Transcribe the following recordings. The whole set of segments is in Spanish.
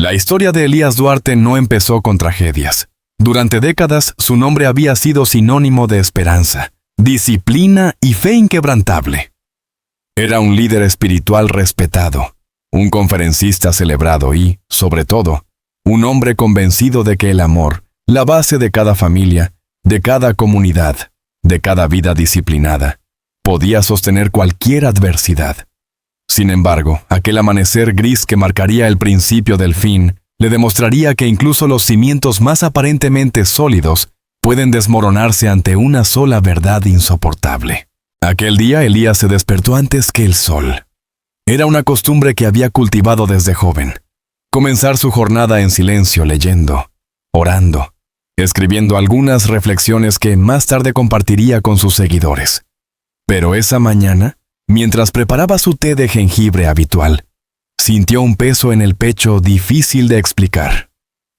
La historia de Elías Duarte no empezó con tragedias. Durante décadas, su nombre había sido sinónimo de esperanza, disciplina y fe inquebrantable. Era un líder espiritual respetado, un conferencista celebrado y, sobre todo, un hombre convencido de que el amor, la base de cada familia, de cada comunidad, de cada vida disciplinada, podía sostener cualquier adversidad. Sin embargo, aquel amanecer gris que marcaría el principio del fin, le demostraría que incluso los cimientos más aparentemente sólidos pueden desmoronarse ante una sola verdad insoportable. Aquel día Elías se despertó antes que el sol. Era una costumbre que había cultivado desde joven. Comenzar su jornada en silencio leyendo, orando, escribiendo algunas reflexiones que más tarde compartiría con sus seguidores. Pero esa mañana, mientras preparaba su té de jengibre habitual, sintió un peso en el pecho difícil de explicar.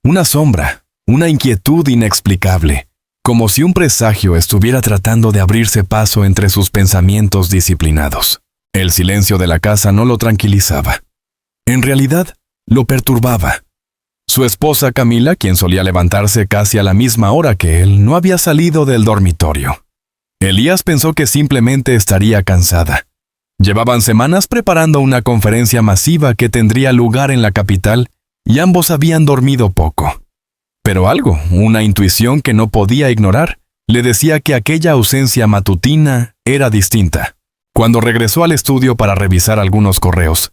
Una sombra, una inquietud inexplicable, como si un presagio estuviera tratando de abrirse paso entre sus pensamientos disciplinados. El silencio de la casa no lo tranquilizaba. En realidad, lo perturbaba. Su esposa Camila, quien solía levantarse casi a la misma hora que él, no había salido del dormitorio. Elías pensó que simplemente estaría cansada. Llevaban semanas preparando una conferencia masiva que tendría lugar en la capital y ambos habían dormido poco. Pero algo, una intuición que no podía ignorar, le decía que aquella ausencia matutina era distinta. Cuando regresó al estudio para revisar algunos correos,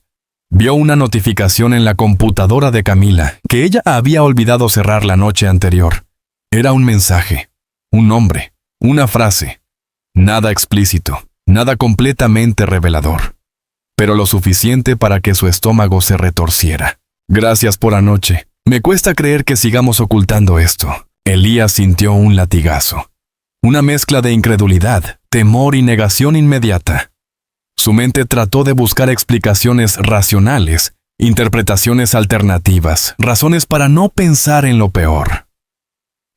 vio una notificación en la computadora de Camila que ella había olvidado cerrar la noche anterior. Era un mensaje, un nombre, una frase. Nada explícito, nada completamente revelador, pero lo suficiente para que su estómago se retorciera. Gracias por anoche. Me cuesta creer que sigamos ocultando esto. Elías sintió un latigazo. Una mezcla de incredulidad, temor y negación inmediata. Su mente trató de buscar explicaciones racionales, interpretaciones alternativas, razones para no pensar en lo peor.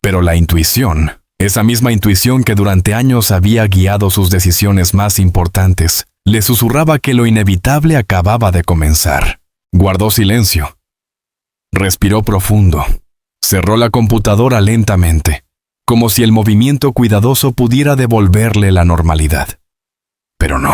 Pero la intuición, esa misma intuición que durante años había guiado sus decisiones más importantes, le susurraba que lo inevitable acababa de comenzar. Guardó silencio. Respiró profundo. Cerró la computadora lentamente, como si el movimiento cuidadoso pudiera devolverle la normalidad. Pero no.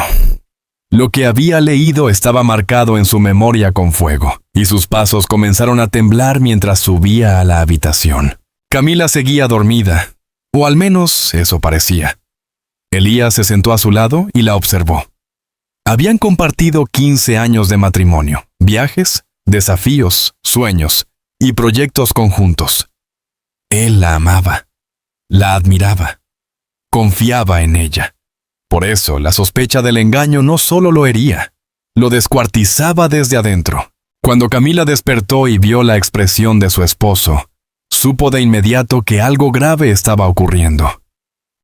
Lo que había leído estaba marcado en su memoria con fuego, y sus pasos comenzaron a temblar mientras subía a la habitación. Camila seguía dormida, o al menos eso parecía. Elías se sentó a su lado y la observó. Habían compartido 15 años de matrimonio, viajes, desafíos, sueños y proyectos conjuntos. Él la amaba, la admiraba, confiaba en ella. Por eso, la sospecha del engaño no solo lo hería, lo descuartizaba desde adentro. Cuando Camila despertó y vio la expresión de su esposo, supo de inmediato que algo grave estaba ocurriendo.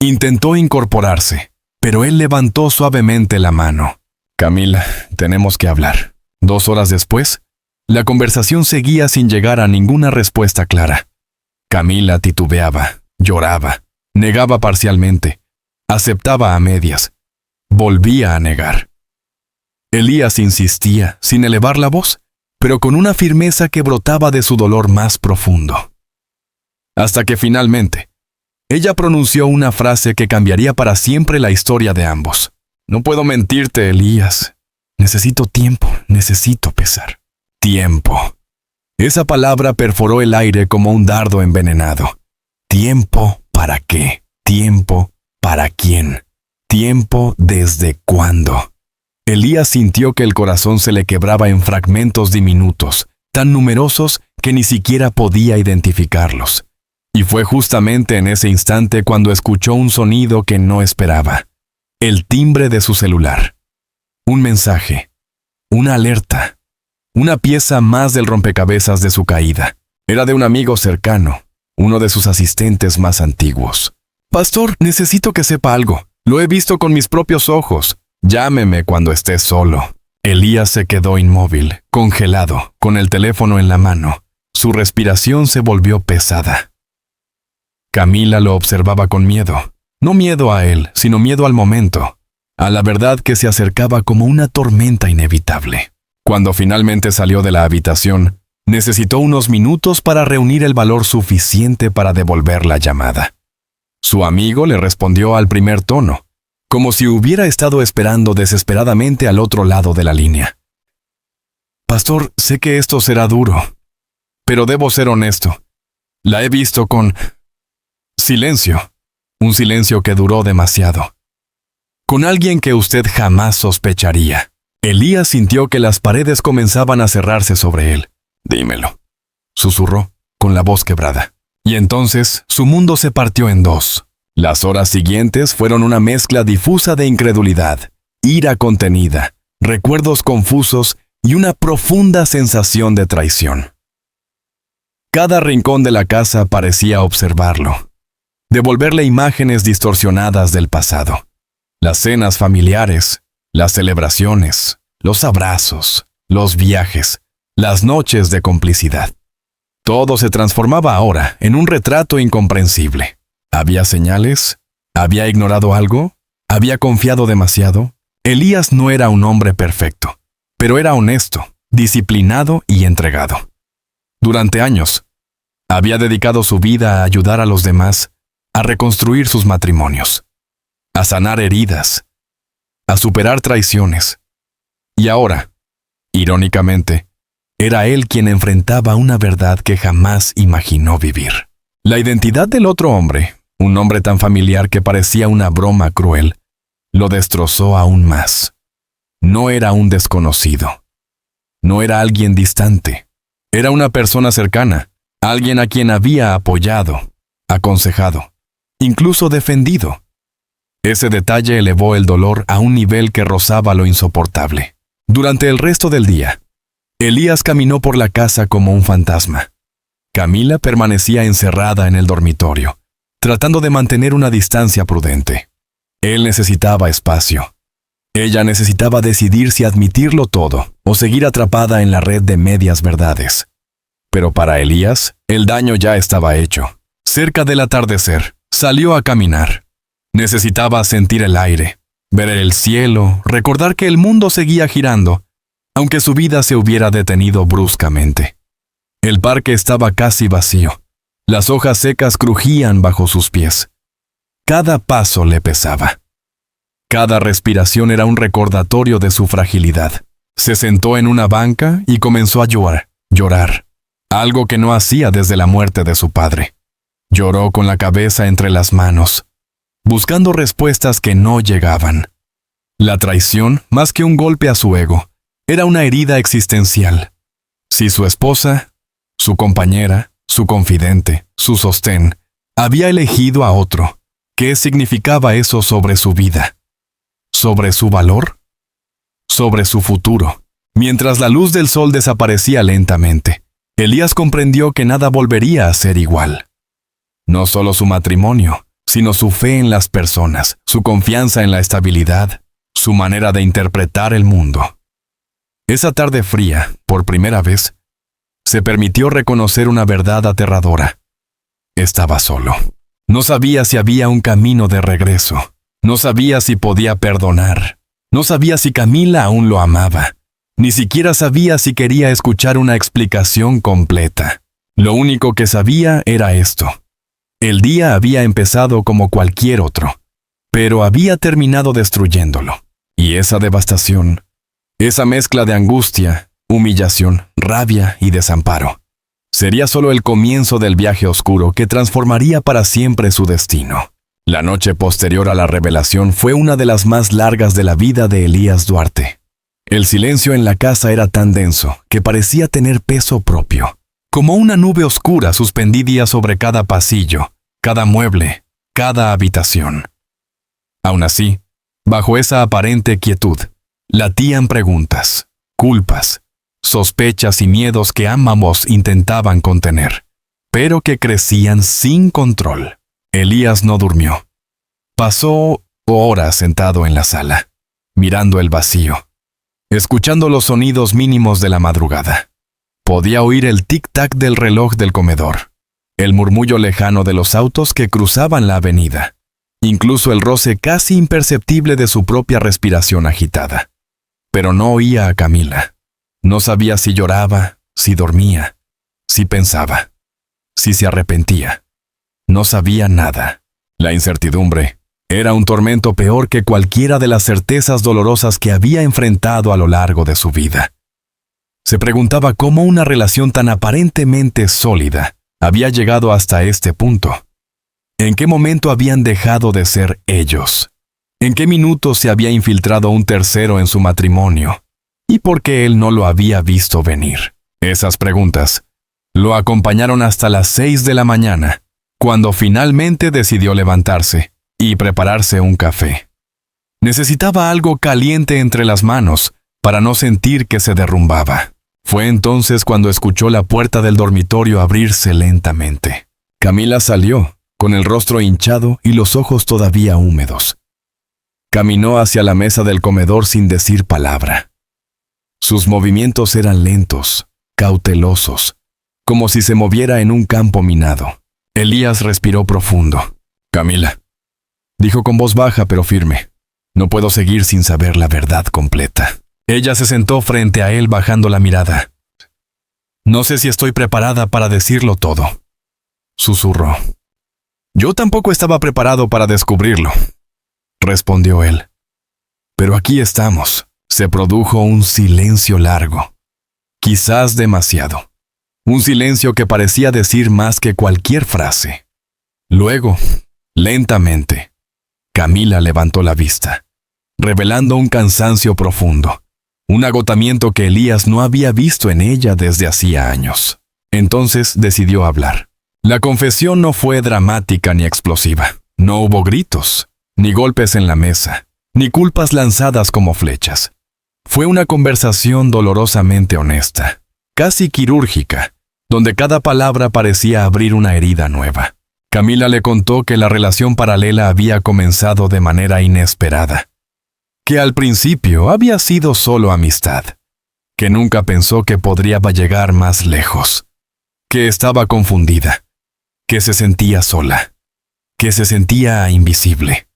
Intentó incorporarse, pero él levantó suavemente la mano. Camila, tenemos que hablar. 2 horas después, la conversación seguía sin llegar a ninguna respuesta clara. Camila titubeaba, lloraba, negaba parcialmente, aceptaba a medias, volvía a negar. Elías insistía, sin elevar la voz, pero con una firmeza que brotaba de su dolor más profundo. Hasta que finalmente, ella pronunció una frase que cambiaría para siempre la historia de ambos. No puedo mentirte, Elías. Necesito tiempo, necesito pesar. Tiempo. Esa palabra perforó el aire como un dardo envenenado. ¿Tiempo para qué? ¿Tiempo para quién? ¿Tiempo desde cuándo? Elías sintió que el corazón se le quebraba en fragmentos diminutos, tan numerosos que ni siquiera podía identificarlos. Y fue justamente en ese instante cuando escuchó un sonido que no esperaba. El timbre de su celular. Un mensaje. Una alerta. Una pieza más del rompecabezas de su caída. Era de un amigo cercano, uno de sus asistentes más antiguos. «Pastor, necesito que sepa algo. Lo he visto con mis propios ojos. Llámeme cuando esté solo». Elías se quedó inmóvil, congelado, con el teléfono en la mano. Su respiración se volvió pesada. Camila lo observaba con miedo. No miedo a él, sino miedo al momento, a la verdad que se acercaba como una tormenta inevitable. Cuando finalmente salió de la habitación, Necesitó unos minutos para reunir el valor suficiente para devolver la llamada. Su amigo le respondió al primer tono, como si hubiera estado esperando desesperadamente al otro lado de la línea. «Pastor, sé que esto será duro, pero debo ser honesto. La he visto con...» Silencio. Un silencio que duró demasiado. Con alguien que usted jamás sospecharía. Elías sintió que las paredes comenzaban a cerrarse sobre él. «Dímelo», susurró, con la voz quebrada. Y entonces su mundo se partió en dos. Las horas siguientes fueron una mezcla difusa de incredulidad, ira contenida, recuerdos confusos y una profunda sensación de traición. Cada rincón de la casa parecía observarlo, devolverle imágenes distorsionadas del pasado. Las cenas familiares, las celebraciones, los abrazos, los viajes, las noches de complicidad. Todo se transformaba ahora en un retrato incomprensible. ¿Había señales? ¿Había ignorado algo? ¿Había confiado demasiado? Elías no era un hombre perfecto, pero era honesto, disciplinado y entregado. Durante años, había dedicado su vida a ayudar a los demás a reconstruir sus matrimonios, a sanar heridas, a superar traiciones. Y ahora, irónicamente, era él quien enfrentaba una verdad que jamás imaginó vivir. La identidad del otro hombre, un hombre tan familiar que parecía una broma cruel, lo destrozó aún más. No era un desconocido. No era alguien distante. Era una persona cercana, alguien a quien había apoyado, aconsejado, incluso defendido. Ese detalle elevó el dolor a un nivel que rozaba lo insoportable. Durante el resto del día, Elías caminó por la casa como un fantasma. Camila permanecía encerrada en el dormitorio, tratando de mantener una distancia prudente. Él necesitaba espacio. Ella necesitaba decidir si admitirlo todo o seguir atrapada en la red de medias verdades. Pero para Elías, el daño ya estaba hecho. Cerca del atardecer, salió a caminar. Necesitaba sentir el aire, ver el cielo, recordar que el mundo seguía girando, aunque su vida se hubiera detenido bruscamente. El parque estaba casi vacío. Las hojas secas crujían bajo sus pies. Cada paso le pesaba. Cada respiración era un recordatorio de su fragilidad. Se sentó en una banca y comenzó a llorar, algo que no hacía desde la muerte de su padre. Lloró con la cabeza entre las manos, buscando respuestas que no llegaban. La traición, más que un golpe a su ego, era una herida existencial. Si su esposa, su compañera, su confidente, su sostén, había elegido a otro, ¿qué significaba eso sobre su vida? ¿Sobre su valor? ¿Sobre su futuro? Mientras la luz del sol desaparecía lentamente, Elías comprendió que nada volvería a ser igual. No solo su matrimonio, sino su fe en las personas, su confianza en la estabilidad, su manera de interpretar el mundo. Esa tarde fría, por primera vez, se permitió reconocer una verdad aterradora. Estaba solo. No sabía si había un camino de regreso. No sabía si podía perdonar. No sabía si Camila aún lo amaba. Ni siquiera sabía si quería escuchar una explicación completa. Lo único que sabía era esto. El día había empezado como cualquier otro, pero había terminado destruyéndolo. Y esa devastación, esa mezcla de angustia, humillación, rabia y desamparo, sería solo el comienzo del viaje oscuro que transformaría para siempre su destino. La noche posterior a la revelación fue una de las más largas de la vida de Elías Duarte. El silencio en la casa era tan denso que parecía tener peso propio, como una nube oscura suspendida sobre cada pasillo, cada mueble, cada habitación. Aún así, bajo esa aparente quietud, latían preguntas, culpas, sospechas y miedos que ambos intentaban contener, pero que crecían sin control. Elías no durmió. Pasó horas sentado en la sala, mirando el vacío, escuchando los sonidos mínimos de la madrugada. Podía oír el tic-tac del reloj del comedor, el murmullo lejano de los autos que cruzaban la avenida, incluso el roce casi imperceptible de su propia respiración agitada. Pero no oía a Camila. No sabía si lloraba, si dormía, si pensaba, si se arrepentía. No sabía nada. La incertidumbre era un tormento peor que cualquiera de las certezas dolorosas que había enfrentado a lo largo de su vida. Se preguntaba cómo una relación tan aparentemente sólida había llegado hasta este punto. ¿En qué momento habían dejado de ser ellos? ¿En qué minuto se había infiltrado un tercero en su matrimonio? ¿Y por qué él no lo había visto venir? Esas preguntas lo acompañaron hasta las 6 de la mañana, cuando finalmente decidió levantarse y prepararse un café. Necesitaba algo caliente entre las manos para no sentir que se derrumbaba. Fue entonces cuando escuchó la puerta del dormitorio abrirse lentamente. Camila salió, con el rostro hinchado y los ojos todavía húmedos. Caminó hacia la mesa del comedor sin decir palabra. Sus movimientos eran lentos, cautelosos, como si se moviera en un campo minado. Elías respiró profundo. «Camila», dijo con voz baja pero firme, «no puedo seguir sin saber la verdad completa». Ella se sentó frente a él bajando la mirada. «No sé si estoy preparada para decirlo todo», susurró. «Yo tampoco estaba preparado para descubrirlo», respondió él. «Pero aquí estamos». Se produjo un silencio largo, quizás demasiado. Un silencio que parecía decir más que cualquier frase. Luego, lentamente, Camila levantó la vista, revelando un cansancio profundo, un agotamiento que Elías no había visto en ella desde hacía años. Entonces decidió hablar. La confesión no fue dramática ni explosiva. No hubo gritos, ni golpes en la mesa, ni culpas lanzadas como flechas. Fue una conversación dolorosamente honesta, casi quirúrgica, donde cada palabra parecía abrir una herida nueva. Camila le contó que la relación paralela había comenzado de manera inesperada, que al principio había sido solo amistad, que nunca pensó que podría llegar más lejos, que estaba confundida, que se sentía sola, que se sentía invisible,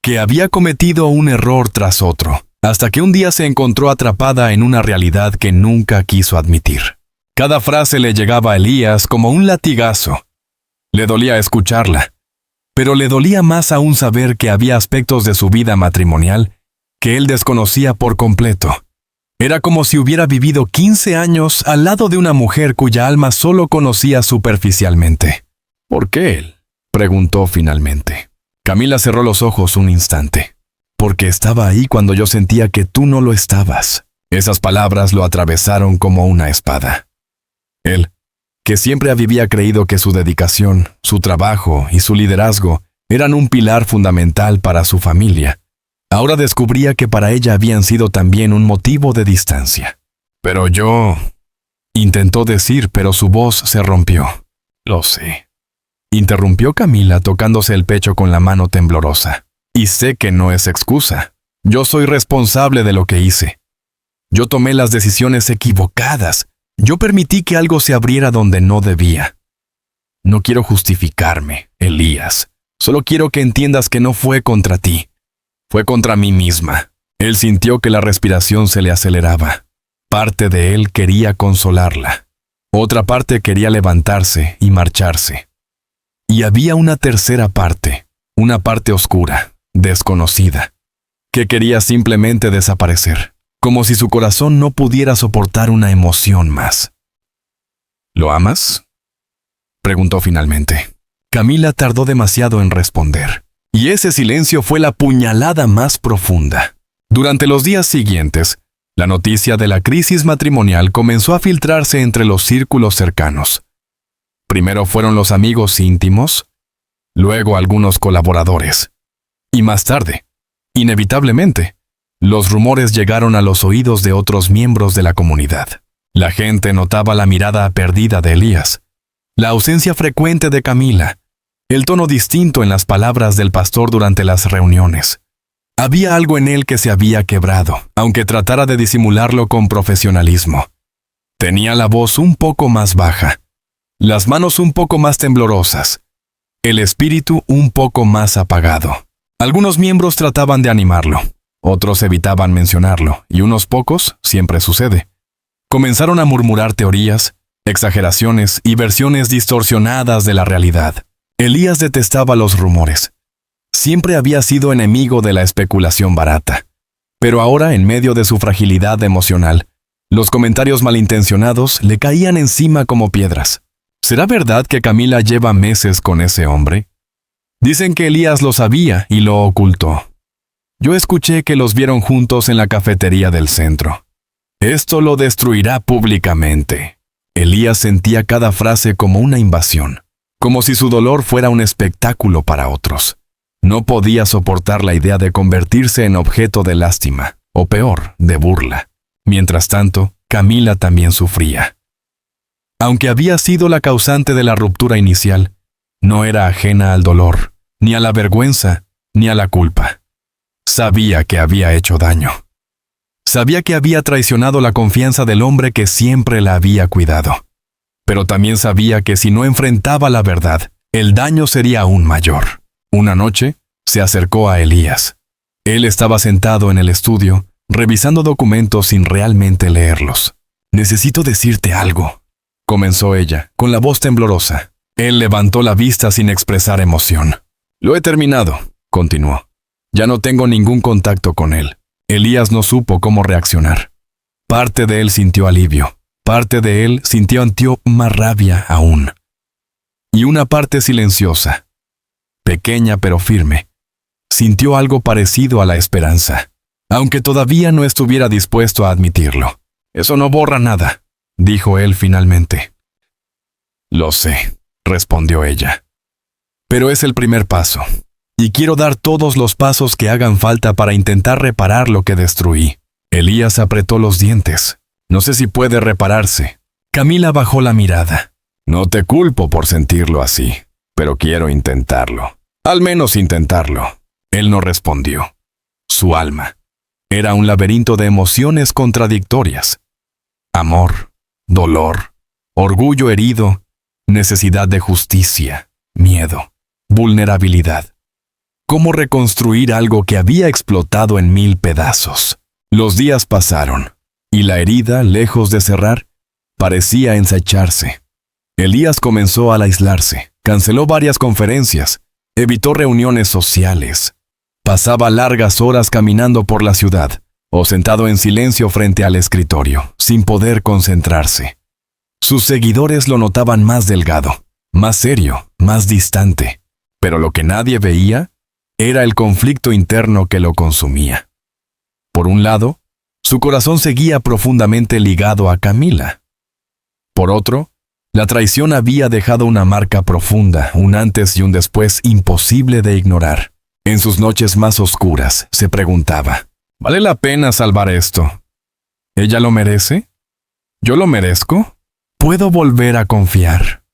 que había cometido un error tras otro, hasta que un día se encontró atrapada en una realidad que nunca quiso admitir. Cada frase le llegaba a Elías como un latigazo. Le dolía escucharla, pero le dolía más aún saber que había aspectos de su vida matrimonial que él desconocía por completo. Era como si hubiera vivido 15 años al lado de una mujer cuya alma solo conocía superficialmente. «¿Por qué él?», preguntó finalmente. Camila cerró los ojos un instante. «Porque estaba ahí cuando yo sentía que tú no lo estabas». Esas palabras lo atravesaron como una espada. Él, que siempre había creído que su dedicación, su trabajo y su liderazgo eran un pilar fundamental para su familia, ahora descubría que para ella habían sido también un motivo de distancia. «Pero yo…», intentó decir, pero su voz se rompió. «Lo sé», interrumpió Camila tocándose el pecho con la mano temblorosa. «Y sé que no es excusa. Yo soy responsable de lo que hice. Yo tomé las decisiones equivocadas. Yo permití que algo se abriera donde no debía. No quiero justificarme, Elías. Solo quiero que entiendas que no fue contra ti. Fue contra mí misma». Él sintió que la respiración se le aceleraba. Parte de él quería consolarla. Otra parte quería levantarse y marcharse. Y había una tercera parte, una parte oscura, desconocida, que quería simplemente desaparecer, como si su corazón no pudiera soportar una emoción más. «¿Lo amas?», preguntó finalmente. Camila tardó demasiado en responder, y ese silencio fue la puñalada más profunda. Durante los días siguientes, la noticia de la crisis matrimonial comenzó a filtrarse entre los círculos cercanos. Primero fueron los amigos íntimos, luego algunos colaboradores. Y más tarde, inevitablemente, los rumores llegaron a los oídos de otros miembros de la comunidad. La gente notaba la mirada perdida de Elías, la ausencia frecuente de Camila, el tono distinto en las palabras del pastor durante las reuniones. Había algo en él que se había quebrado, aunque tratara de disimularlo con profesionalismo. Tenía la voz un poco más baja, las manos un poco más temblorosas, el espíritu un poco más apagado. Algunos miembros trataban de animarlo, otros evitaban mencionarlo, y unos pocos, siempre sucede, comenzaron a murmurar teorías, exageraciones y versiones distorsionadas de la realidad. Elías detestaba los rumores. Siempre había sido enemigo de la especulación barata. Pero ahora, en medio de su fragilidad emocional, los comentarios malintencionados le caían encima como piedras. ¿Será verdad que Camila lleva meses con ese hombre? Dicen que Elías lo sabía y lo ocultó. Yo escuché que los vieron juntos en la cafetería del centro. Esto lo destruirá públicamente. Elías sentía cada frase como una invasión, como si su dolor fuera un espectáculo para otros. No podía soportar la idea de convertirse en objeto de lástima, o peor, de burla. Mientras tanto, Camila también sufría. Aunque había sido la causante de la ruptura inicial, no era ajena al dolor, ni a la vergüenza, ni a la culpa. Sabía que había hecho daño. Sabía que había traicionado la confianza del hombre que siempre la había cuidado. Pero también sabía que si no enfrentaba la verdad, el daño sería aún mayor. Una noche, se acercó a Elías. Él estaba sentado en el estudio, revisando documentos sin realmente leerlos. «Necesito decirte algo», comenzó ella, con la voz temblorosa. Él levantó la vista sin expresar emoción. «Lo he terminado», continuó. «Ya no tengo ningún contacto con él». Elías no supo cómo reaccionar. Parte de él sintió alivio. Parte de él sintió más rabia aún. Y una parte silenciosa, pequeña pero firme, sintió algo parecido a la esperanza, aunque todavía no estuviera dispuesto a admitirlo. «Eso no borra nada», dijo él finalmente. «Lo sé», respondió ella. «Pero es el primer paso, y quiero dar todos los pasos que hagan falta para intentar reparar lo que destruí». Elías apretó los dientes. «No sé si puede repararse». Camila bajó la mirada. «No te culpo por sentirlo así, pero quiero intentarlo. Al menos intentarlo». Él no respondió. Su alma era un laberinto de emociones contradictorias. Amor, dolor, orgullo herido, necesidad de justicia, miedo, vulnerabilidad. ¿Cómo reconstruir algo que había explotado en 1000 pedazos? Los días pasaron, y la herida, lejos de cerrar, parecía ensacharse. Elías comenzó al aislarse, canceló varias conferencias, evitó reuniones sociales. Pasaba largas horas caminando por la ciudad, o sentado en silencio frente al escritorio, sin poder concentrarse. Sus seguidores lo notaban más delgado, más serio, más distante. Pero lo que nadie veía era el conflicto interno que lo consumía. Por un lado, su corazón seguía profundamente ligado a Camila. Por otro, la traición había dejado una marca profunda, un antes y un después imposible de ignorar. En sus noches más oscuras, se preguntaba, ¿vale la pena salvar esto? ¿Ella lo merece? ¿Yo lo merezco? ¿Puedo volver a confiar?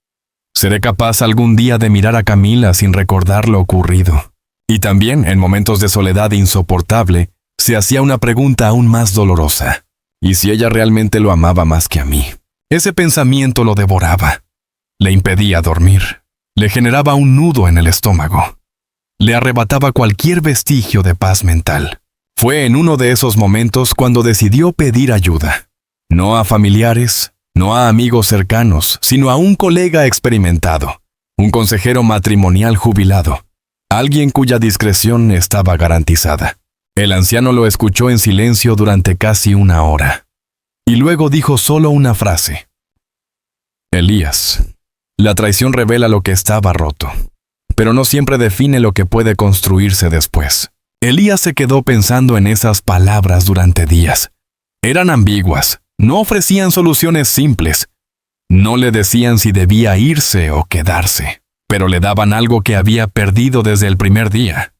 ¿Seré capaz algún día de mirar a Camila sin recordar lo ocurrido? Y también, en momentos de soledad insoportable, se hacía una pregunta aún más dolorosa. ¿Y si ella realmente lo amaba más que a mí? Ese pensamiento lo devoraba. Le impedía dormir. Le generaba un nudo en el estómago. Le arrebataba cualquier vestigio de paz mental. Fue en uno de esos momentos cuando decidió pedir ayuda. No a familiares, no a amigos cercanos, sino a un colega experimentado, un consejero matrimonial jubilado, alguien cuya discreción estaba garantizada. El anciano lo escuchó en silencio durante casi 1 hora. Y luego dijo solo una frase. Elías, la traición revela lo que estaba roto, pero no siempre define lo que puede construirse después. Elías se quedó pensando en esas palabras durante días. Eran ambiguas, no ofrecían soluciones simples. No le decían si debía irse o quedarse, pero le daban algo que había perdido desde el primer día.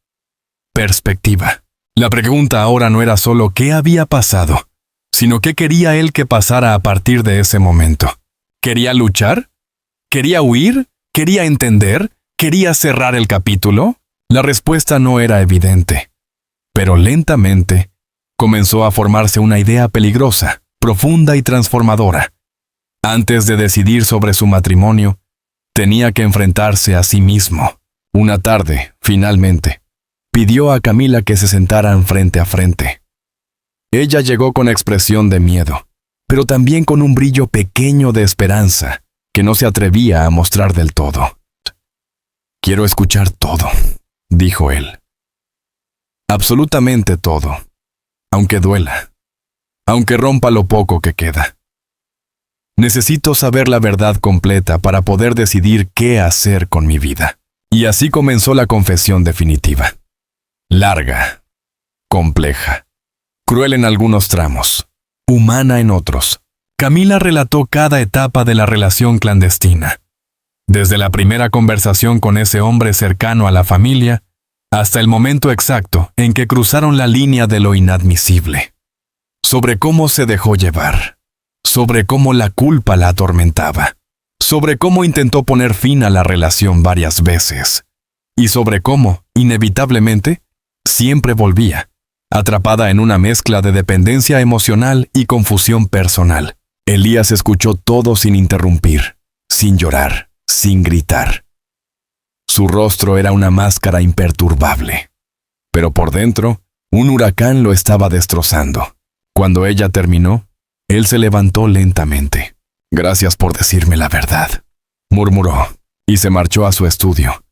Perspectiva. La pregunta ahora no era solo qué había pasado, sino qué quería él que pasara a partir de ese momento. ¿Quería luchar? ¿Quería huir? ¿Quería entender? ¿Quería cerrar el capítulo? La respuesta no era evidente. Pero lentamente comenzó a formarse una idea peligrosa, profunda y transformadora. Antes de decidir sobre su matrimonio, tenía que enfrentarse a sí mismo. Una tarde, finalmente, pidió a Camila que se sentaran frente a frente. Ella llegó con expresión de miedo, pero también con un brillo pequeño de esperanza que no se atrevía a mostrar del todo. «Quiero escuchar todo», dijo él. «Absolutamente todo, aunque duela, aunque rompa lo poco que queda. Necesito saber la verdad completa para poder decidir qué hacer con mi vida». Y así comenzó la confesión definitiva. Larga, compleja, cruel en algunos tramos, humana en otros. Camila relató cada etapa de la relación clandestina, desde la primera conversación con ese hombre cercano a la familia, hasta el momento exacto en que cruzaron la línea de lo inadmisible. Sobre cómo se dejó llevar, sobre cómo la culpa la atormentaba, sobre cómo intentó poner fin a la relación varias veces, y sobre cómo, inevitablemente, siempre volvía, atrapada en una mezcla de dependencia emocional y confusión personal. Elías escuchó todo sin interrumpir, sin llorar, sin gritar. Su rostro era una máscara imperturbable, pero por dentro, un huracán lo estaba destrozando. Cuando ella terminó, él se levantó lentamente. «Gracias por decirme la verdad», murmuró, y se marchó a su estudio,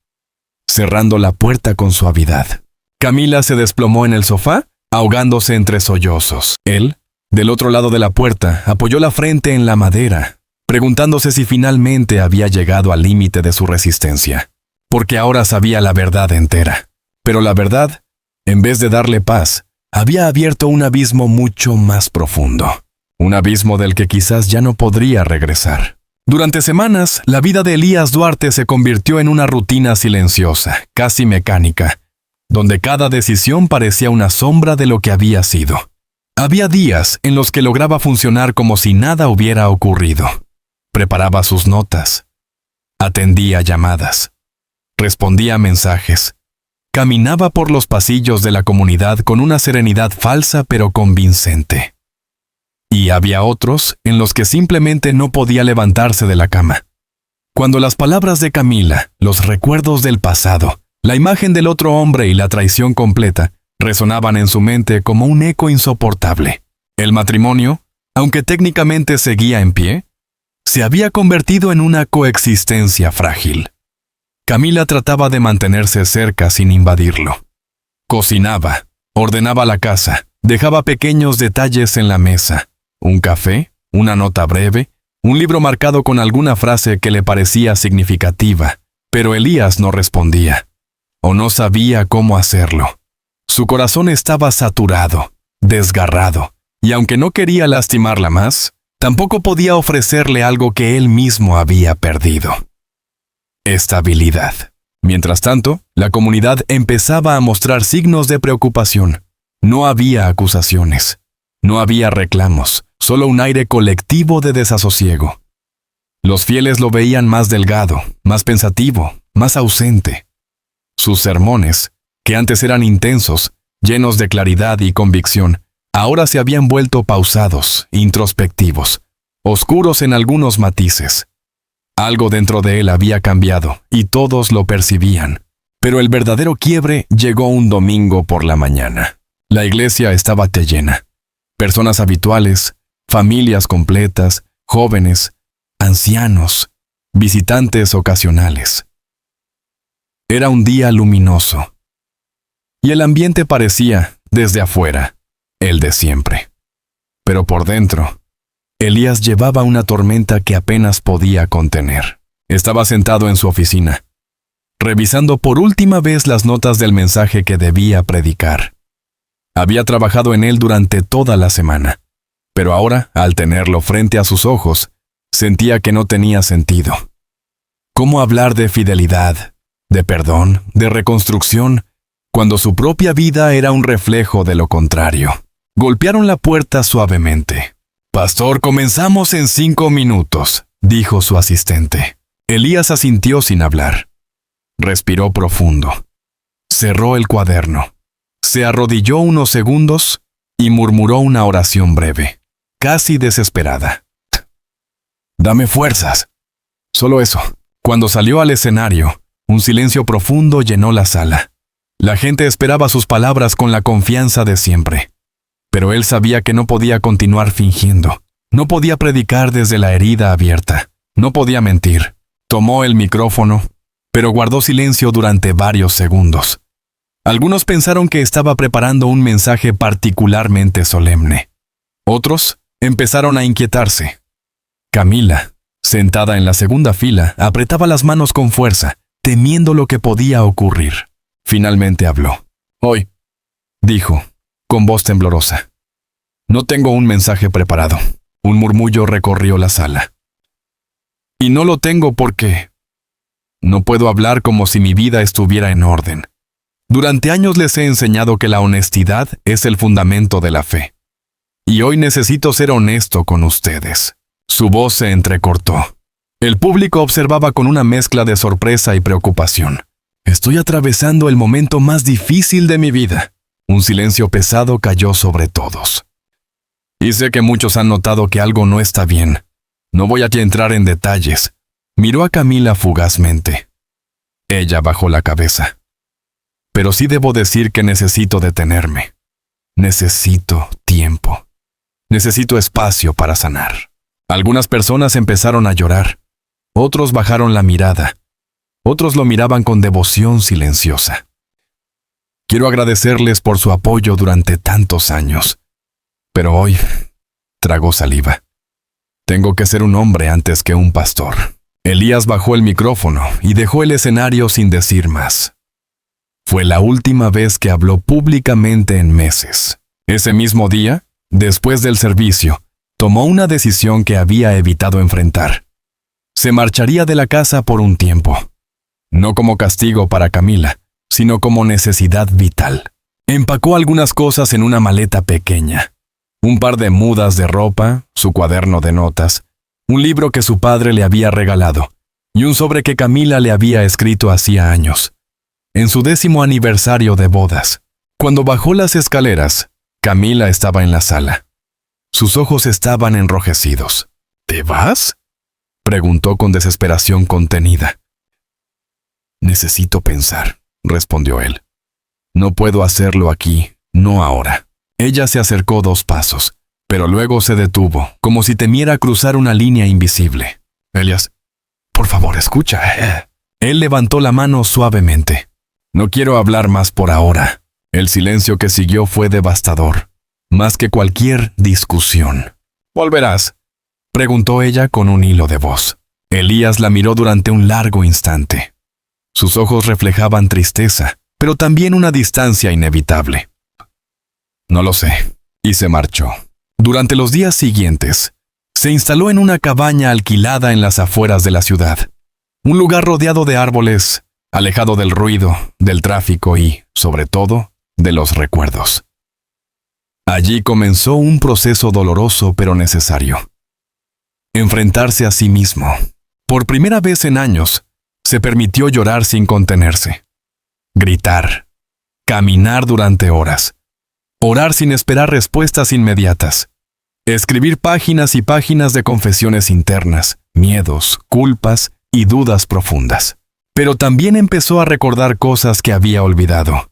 cerrando la puerta con suavidad. Camila se desplomó en el sofá, ahogándose entre sollozos. Él, del otro lado de la puerta, apoyó la frente en la madera, preguntándose si finalmente había llegado al límite de su resistencia, porque ahora sabía la verdad entera. Pero la verdad, en vez de darle paz, había abierto un abismo mucho más profundo. Un abismo del que quizás ya no podría regresar. Durante semanas, la vida de Elías Duarte se convirtió en una rutina silenciosa, casi mecánica, donde cada decisión parecía una sombra de lo que había sido. Había días en los que lograba funcionar como si nada hubiera ocurrido. Preparaba sus notas, atendía llamadas, respondía a mensajes, caminaba por los pasillos de la comunidad con una serenidad falsa pero convincente. Y había otros en los que simplemente no podía levantarse de la cama. Cuando las palabras de Camila, los recuerdos del pasado, la imagen del otro hombre y la traición completa resonaban en su mente como un eco insoportable. El matrimonio, aunque técnicamente seguía en pie, se había convertido en una coexistencia frágil. Camila trataba de mantenerse cerca sin invadirlo. Cocinaba, ordenaba la casa, dejaba pequeños detalles en la mesa. Un café, una nota breve, un libro marcado con alguna frase que le parecía significativa, pero Elías no respondía, o no sabía cómo hacerlo. Su corazón estaba saturado, desgarrado, y aunque no quería lastimarla más, tampoco podía ofrecerle algo que él mismo había perdido: estabilidad. Mientras tanto, la comunidad empezaba a mostrar signos de preocupación. No había acusaciones, no había reclamos, solo un aire colectivo de desasosiego. Los fieles lo veían más delgado, más pensativo, más ausente. Sus sermones, que antes eran intensos, llenos de claridad y convicción, ahora se habían vuelto pausados, introspectivos, oscuros en algunos matices. Algo dentro de él había cambiado, y todos lo percibían. Pero el verdadero quiebre llegó un domingo por la mañana. La iglesia estaba llena. Personas habituales, familias completas, jóvenes, ancianos, visitantes ocasionales. Era un día luminoso, y el ambiente parecía, desde afuera, el de siempre. Pero por dentro, Elías llevaba una tormenta que apenas podía contener. Estaba sentado en su oficina, revisando por última vez las notas del mensaje que debía predicar. Había trabajado en él durante toda la semana, pero ahora, al tenerlo frente a sus ojos, sentía que no tenía sentido. ¿Cómo hablar de fidelidad, de perdón, de reconstrucción, cuando su propia vida era un reflejo de lo contrario? Golpearon la puerta suavemente. «Pastor, comenzamos en 5 minutos», dijo su asistente. Elías asintió sin hablar. Respiró profundo. Cerró el cuaderno. Se arrodilló unos segundos y murmuró una oración breve, casi desesperada. «Dame fuerzas». Solo eso. Cuando salió al escenario, un silencio profundo llenó la sala. La gente esperaba sus palabras con la confianza de siempre. Pero él sabía que no podía continuar fingiendo. No podía predicar desde la herida abierta. No podía mentir. Tomó el micrófono, pero guardó silencio durante varios segundos. Algunos pensaron que estaba preparando un mensaje particularmente solemne. Otros empezaron a inquietarse. Camila, sentada en la segunda fila, apretaba las manos con fuerza, temiendo lo que podía ocurrir. Finalmente habló. «Hoy», dijo, con voz temblorosa, «no tengo un mensaje preparado». Un murmullo recorrió la sala. «Y no lo tengo porque no puedo hablar como si mi vida estuviera en orden. Durante años les he enseñado que la honestidad es el fundamento de la fe. Y hoy necesito ser honesto con ustedes». Su voz se entrecortó. El público observaba con una mezcla de sorpresa y preocupación. «Estoy atravesando el momento más difícil de mi vida». Un silencio pesado cayó sobre todos. «Y sé que muchos han notado que algo no está bien. No voy a entrar en detalles». Miró a Camila fugazmente. Ella bajó la cabeza. «Pero sí debo decir que necesito detenerme. Necesito tiempo. Necesito espacio para sanar». Algunas personas empezaron a llorar. Otros bajaron la mirada. Otros lo miraban con devoción silenciosa. «Quiero agradecerles por su apoyo durante tantos años. Pero hoy», tragó saliva, «tengo que ser un hombre antes que un pastor». Elías bajó el micrófono y dejó el escenario sin decir más. Fue la última vez que habló públicamente en meses. Ese mismo día, después del servicio, tomó una decisión que había evitado enfrentar. Se marcharía de la casa por un tiempo. No como castigo para Camila, sino como necesidad vital. Empacó algunas cosas en una maleta pequeña. Un par de mudas de ropa, su cuaderno de notas, un libro que su padre le había regalado, y un sobre que Camila le había escrito hacía años, en su 10º aniversario de bodas. Cuando bajó las escaleras, Camila estaba en la sala. Sus ojos estaban enrojecidos. «¿Te vas?», preguntó con desesperación contenida. «Necesito pensar», respondió él. «No puedo hacerlo aquí, no ahora». Ella se acercó 2 pasos, pero luego se detuvo, como si temiera cruzar una línea invisible. «Elías, por favor, escucha». Él levantó la mano suavemente. «No quiero hablar más por ahora». El silencio que siguió fue devastador, más que cualquier discusión. «¿Volverás?», preguntó ella con un hilo de voz. Elías la miró durante un largo instante. Sus ojos reflejaban tristeza, pero también una distancia inevitable. «No lo sé», y se marchó. Durante los días siguientes, se instaló en una cabaña alquilada en las afueras de la ciudad. Un lugar rodeado de árboles, alejado del ruido, del tráfico y, sobre todo, de los recuerdos. Allí comenzó un proceso doloroso pero necesario. Enfrentarse a sí mismo. Por primera vez en años, se permitió llorar sin contenerse. Gritar. Caminar durante horas. Orar sin esperar respuestas inmediatas. Escribir páginas y páginas de confesiones internas, miedos, culpas y dudas profundas. Pero también empezó a recordar cosas que había olvidado.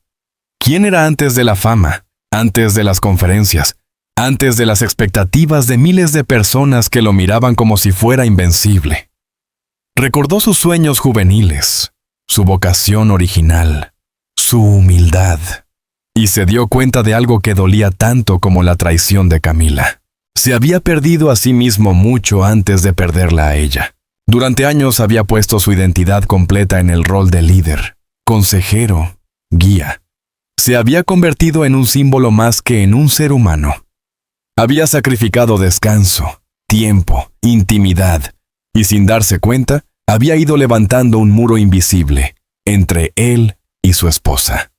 ¿Quién era antes de la fama, antes de las conferencias, antes de las expectativas de miles de personas que lo miraban como si fuera invencible? Recordó sus sueños juveniles, su vocación original, su humildad, y se dio cuenta de algo que dolía tanto como la traición de Camila. Se había perdido a sí mismo mucho antes de perderla a ella. Durante años había puesto su identidad completa en el rol de líder, consejero, guía. Se había convertido en un símbolo más que en un ser humano. Había sacrificado descanso, tiempo, intimidad, y sin darse cuenta, había ido levantando un muro invisible entre él y su esposa.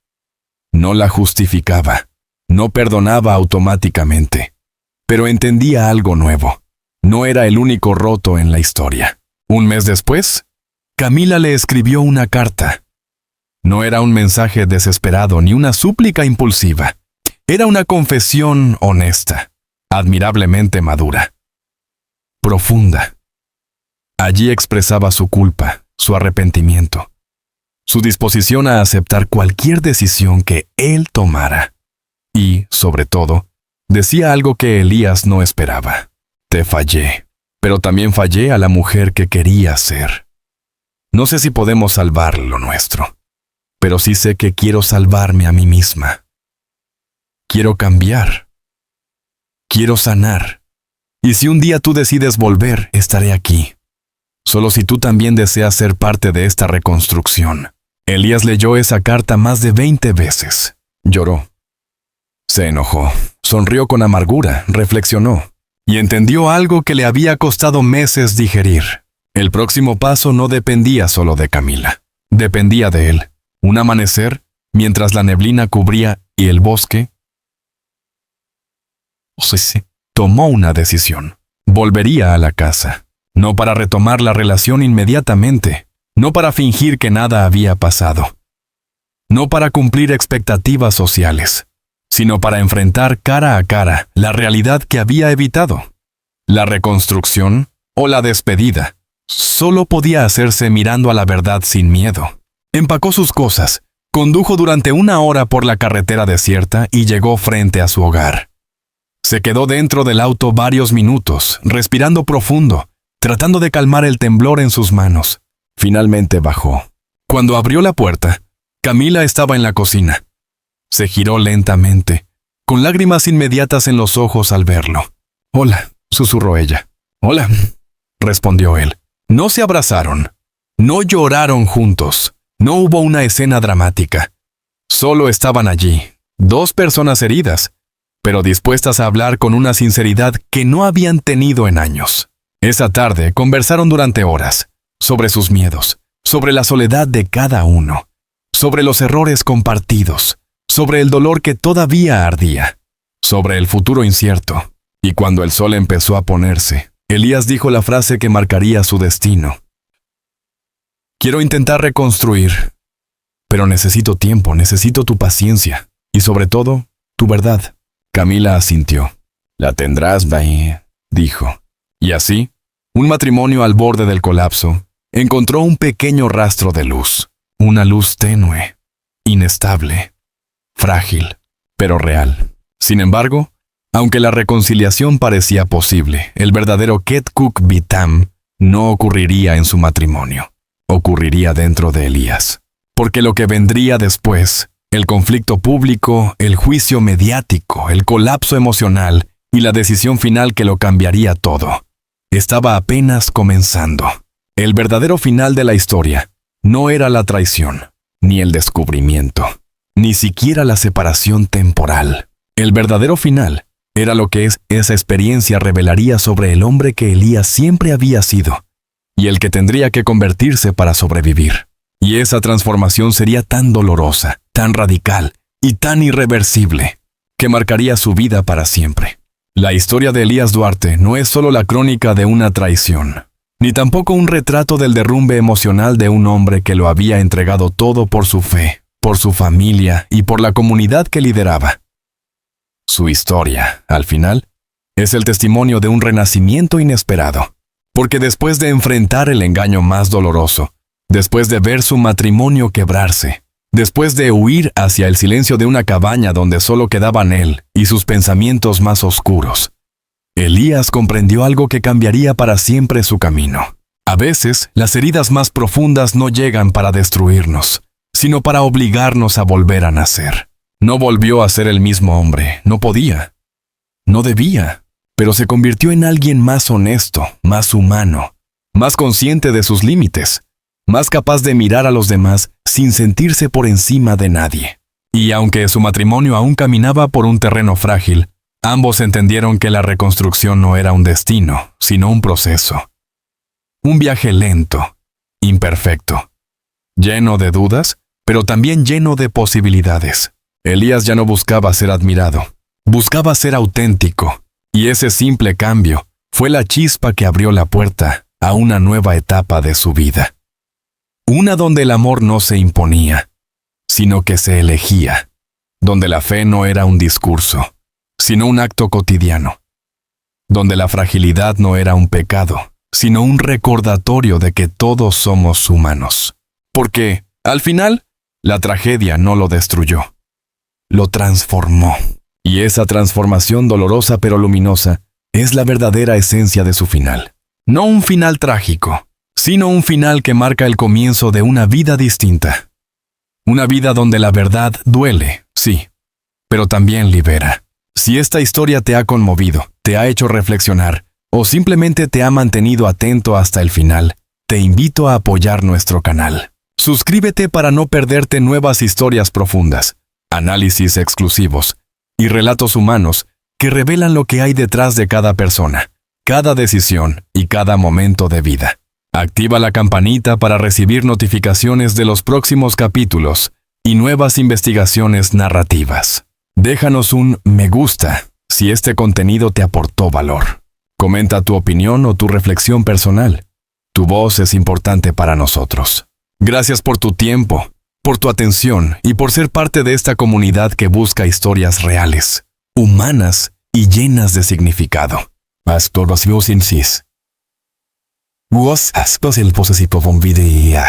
No la justificaba, no perdonaba automáticamente, pero entendía algo nuevo. No era el único roto en la historia. Un mes después, Camila le escribió una carta. No era un mensaje desesperado ni una súplica impulsiva. Era una confesión honesta, admirablemente madura, profunda. Allí expresaba su culpa, su arrepentimiento, su disposición a aceptar cualquier decisión que él tomara. Y, sobre todo, decía algo que Elías no esperaba. Te fallé, pero también fallé a la mujer que quería ser. No sé si podemos salvar lo nuestro, pero sí sé que quiero salvarme a mí misma. Quiero cambiar. Quiero sanar. Y si un día tú decides volver, estaré aquí. Solo si tú también deseas ser parte de esta reconstrucción. Elías leyó esa carta más de 20 veces. Lloró. Se enojó, sonrió con amargura, reflexionó y entendió algo que le había costado meses digerir. El próximo paso no dependía solo de Camila. Dependía de él. Un amanecer, mientras la neblina cubría y el bosque, tomó una decisión. Volvería a la casa. No para retomar la relación inmediatamente, no para fingir que nada había pasado, no para cumplir expectativas sociales, sino para enfrentar cara a cara la realidad que había evitado. La reconstrucción o la despedida solo podía hacerse mirando a la verdad sin miedo. Empacó sus cosas, condujo durante 1 hora por la carretera desierta y llegó frente a su hogar. Se quedó dentro del auto varios minutos, respirando profundo, tratando de calmar el temblor en sus manos. Finalmente bajó. Cuando abrió la puerta, Camila estaba en la cocina. Se giró lentamente, con lágrimas inmediatas en los ojos al verlo. «Hola», susurró ella. «Hola», respondió él. No se abrazaron. No lloraron juntos. No hubo una escena dramática. Solo estaban allí, 2 personas heridas, pero dispuestas a hablar con una sinceridad que no habían tenido en años. Esa tarde conversaron durante horas, sobre sus miedos, sobre la soledad de cada uno, sobre los errores compartidos, sobre el dolor que todavía ardía, sobre el futuro incierto. Y cuando el sol empezó a ponerse, Elías dijo la frase que marcaría su destino. «Quiero intentar reconstruir, pero necesito tiempo, necesito tu paciencia, y sobre todo, tu verdad». Camila asintió. «La tendrás, Bahía», dijo. Y así, un matrimonio al borde del colapso encontró un pequeño rastro de luz, una luz tenue, inestable, frágil, pero real. Sin embargo, aunque la reconciliación parecía posible, el verdadero Ketkuk Bitam no ocurriría en su matrimonio, ocurriría dentro de Elías. Porque lo que vendría después, el conflicto público, el juicio mediático, el colapso emocional y la decisión final que lo cambiaría todo, estaba apenas comenzando. El verdadero final de la historia no era la traición, ni el descubrimiento, ni siquiera la separación temporal. El verdadero final era lo que esa experiencia revelaría sobre el hombre que Elías siempre había sido, y el que tendría que convertirse para sobrevivir. Y esa transformación sería tan dolorosa, tan radical y tan irreversible, que marcaría su vida para siempre. La historia de Elías Duarte no es solo la crónica de una traición, ni tampoco un retrato del derrumbe emocional de un hombre que lo había entregado todo por su fe, por su familia y por la comunidad que lideraba. Su historia, al final, es el testimonio de un renacimiento inesperado, porque después de enfrentar el engaño más doloroso, después de ver su matrimonio quebrarse, después de huir hacia el silencio de una cabaña donde solo quedaban él y sus pensamientos más oscuros, Elías comprendió algo que cambiaría para siempre su camino. A veces, las heridas más profundas no llegan para destruirnos, sino para obligarnos a volver a nacer. No volvió a ser el mismo hombre, no podía, no debía, pero se convirtió en alguien más honesto, más humano, más consciente de sus límites, más capaz de mirar a los demás sin sentirse por encima de nadie. Y aunque su matrimonio aún caminaba por un terreno frágil, ambos entendieron que la reconstrucción no era un destino, sino un proceso. Un viaje lento, imperfecto, lleno de dudas, pero también lleno de posibilidades. Elías ya no buscaba ser admirado, buscaba ser auténtico, y ese simple cambio fue la chispa que abrió la puerta a una nueva etapa de su vida. Una donde el amor no se imponía, sino que se elegía, donde la fe no era un discurso, sino un acto cotidiano, donde la fragilidad no era un pecado, sino un recordatorio de que todos somos humanos. Porque, al final, la tragedia no lo destruyó, lo transformó. Y esa transformación dolorosa pero luminosa es la verdadera esencia de su final. No un final trágico, sino un final que marca el comienzo de una vida distinta. Una vida donde la verdad duele, sí, pero también libera. Si esta historia te ha conmovido, te ha hecho reflexionar, o simplemente te ha mantenido atento hasta el final, te invito a apoyar nuestro canal. Suscríbete para no perderte nuevas historias profundas, análisis exclusivos y relatos humanos que revelan lo que hay detrás de cada persona, cada decisión y cada momento de vida. Activa la campanita para recibir notificaciones de los próximos capítulos y nuevas investigaciones narrativas. Déjanos un me gusta si este contenido te aportó valor. Comenta tu opinión o tu reflexión personal. Tu voz es importante para nosotros. Gracias por tu tiempo, por tu atención y por ser parte de esta comunidad que busca historias reales, humanas y llenas de significado. Hasta luego, sin sis. Vos has el posesivo video.